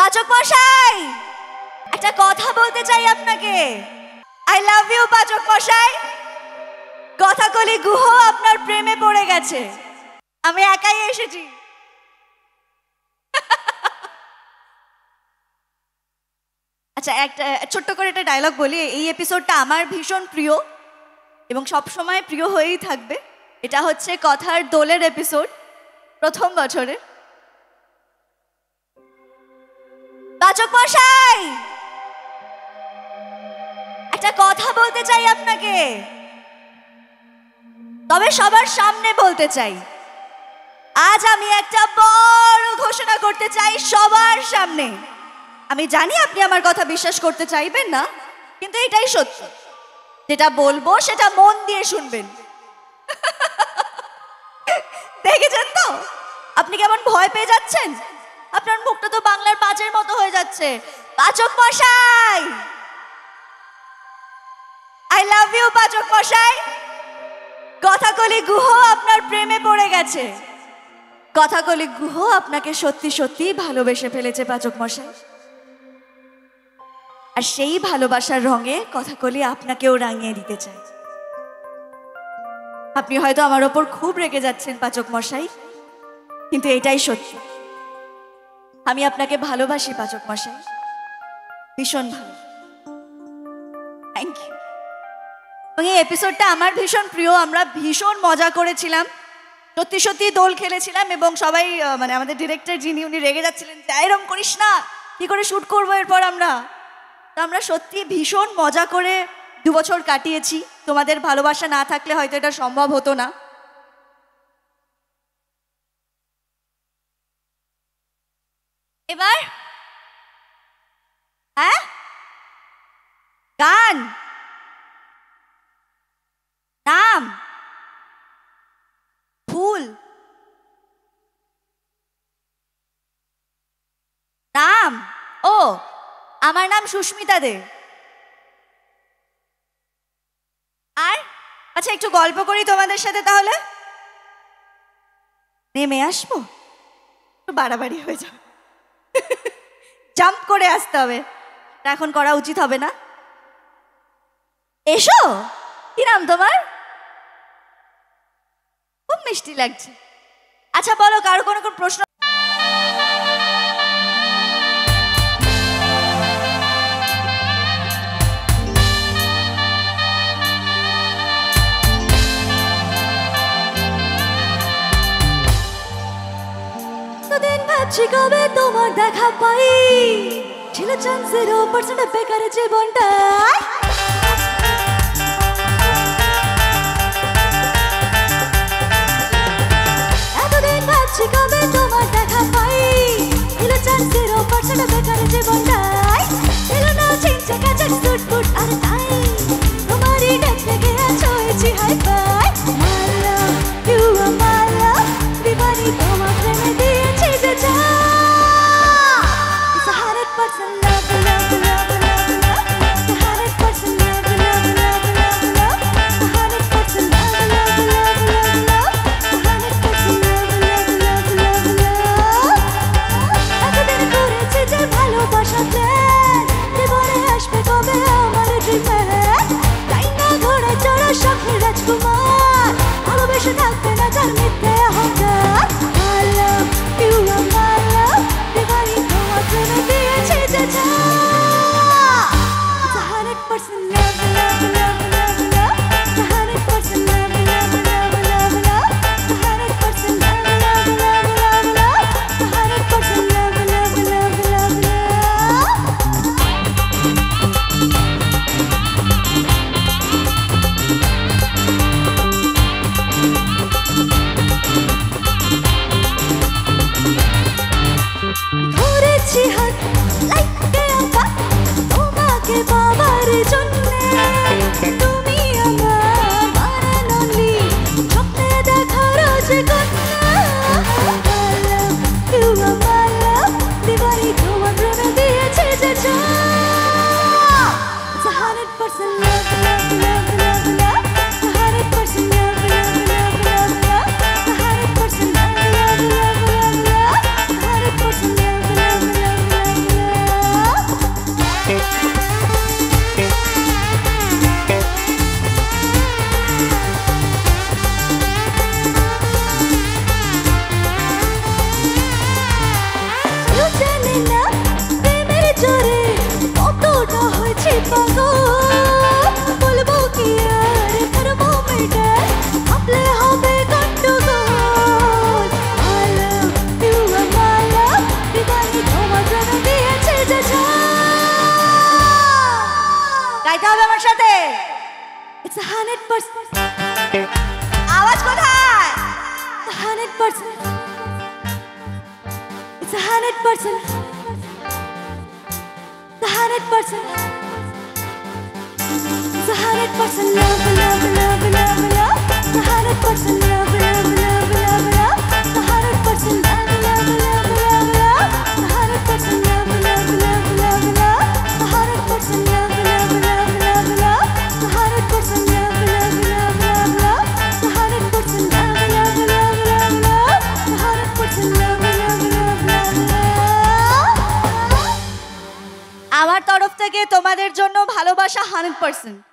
পাচক মশাই, একটা কথা বলতে চাই আপনাকে। আই লাভ ইউ পাচক মশাই। কথাকলি গুহ আপনার প্রেমে পড়ে গেছে। আমি একাই এসেছি। আচ্ছা, একটা ছোট্ট করে একটা ডায়লগ বলি। এই এপিসোডটা আমার ভীষণ প্রিয় এবং সবসময় প্রিয় হয়েই থাকবে। এটা হচ্ছে কথার দোলের এপিসোড, প্রথম বছরে। পাচক মশাই, একটা কথা বলতে চাই আপনাকে, তবে সবার সামনে বলতে চাই। আজ আমি একটা বড় ঘোষণা করতে চাই সবার সামনে। আমি জানি আপনি আমার কথা বিশ্বাস করতে চাইবেন না, কিন্তু এটাই সত্য। যেটা বলবো সেটা মন দিয়ে শুনবেন। দেখেছেন তো আপনি কেমন ভয় পেয়ে যাচ্ছেন? আপনার মুখটা তো বাংলার পাঁচের মতো হয়ে যাচ্ছে। পাচক মশাই, আই লাভ ইউ পাচক মশাই। কথাকলি গুহ আপনার প্রেমে পড়ে গেছে। কথাকলি গুহ আপনাকে সত্যি সত্যি ভালোবেসে ফেলেছে পাচক মশাই। আর সেই ভালোবাসার রঙে কথাকলি আপনাকেও রাঙিয়ে দিতে চায়। আপনি হয়তো আমার ওপর খুব রেগে যাচ্ছেন পাচক মশাই, কিন্তু এটাই সত্যি। আমি আপনাকে ভালোবাসি পাচক মশাই, ভীষণ ভালো। Thank you. এবং এই এপিসোডটা আমার ভীষণ প্রিয়। আমরা ভীষণ মজা করেছিলাম, সত্যি সত্যি দোল খেলেছিলাম। এবং সবাই মানে আমাদের ডিরেক্টর যিনি, উনি রেগে যাচ্ছিলেন, এরম করিস না, কি করে শুট করবো এরপর আমরা। তো আমরা সত্যি ভীষণ মজা করে 2 বছর কাটিয়েছি। তোমাদের ভালোবাসা না থাকলে হয়তো এটা সম্ভব হতো না। এবার হ্যাঁ, গান, নাম, ফুল, নাম। ও, আমার নাম সুস্মিতা দে। আর আচ্ছা, একটু গল্প করি তোমাদের সাথে তাহলে। নেমে আসবো, একটু বাড়াবাড়ি হয়ে যাবে। জাম্প করে আসতে হবে, এখন করা উচিত হবে না। এসো। কি নাম তোমার? খুব মিষ্টি লাগছে। আচ্ছা বলো, কারো কোনো প্রশ্ন? কবে তোমার দেখা পাই, ছিল চান্স 0% বেকার জীবনটা। এতদিন ভাবছি কবে তোমার দেখা পাই, ছিল চান্স 0% বেকার জীবনটাই। ছিল না চিনচে কাছে সুট ফুট আর তাই তোমারই দেখতে গিয়েছ হয়েছি hi fi. My love you আর মাই লাভ, দিবানি তোমার প্রেমে দিয়েছি যে যা। It's 100% love, love, love, love, love. 100% love, love, love, love, love. 100% love, love, love, love, love. 100% love, love, love, love, love. এতদিন করেছি যে ভালোবাসা প্ল্যান, জীবনে আসবে কবে আমার ড্রিমে। ডাইনা ঘোড়া চড়া শখের রাজকুমার, ভালোবেসে থাকবে না যার মিথ্যে অহংকার। I love you, my love, দিবানি তোমার প্রেমে দিয়েছি যে যা। It's 100% love, love, love, love, love. 100% love, love, love, love, love. 100% love, love, love, love, love. 100% love, love, love, love, love. ধরেছি হাত লাইকে আঁকা তোমাকে পাবার জন্যে। তুমি আমার বানানোলি স্বপ্নে দেখা রজকন্যা। I love you, my love, দিবানি তোমার প্রেমে দিয়েছি যে যা। It's 100% love, love, love, love, love. 100% love, love, love, love, love. 100% love, love, love, love, love. 100% love, love, love, love, love. পাগল বলবো কি আর থার্মোমিটার আপলে হবে গন্ডগোল I love you and my love দিবানি তোমার জন্য দিয়েছে যে গাইতে হবে আমার সাথে It's 100% আওয়াজ কোথায় 100% It's 100% The 100% It's 100% love, love, love, love, love The 100% love, love, love, love, love The 100% love, love, love, love, love The 100% love, love, love, love, love The 100% love, love, love, love, love The 100% love, love, love, love, love The 100% love, love, love, love, love The 100% love, love, love, love, love আমার তরফ থেকে তোমাদের জন্য ভালোবাসা 100%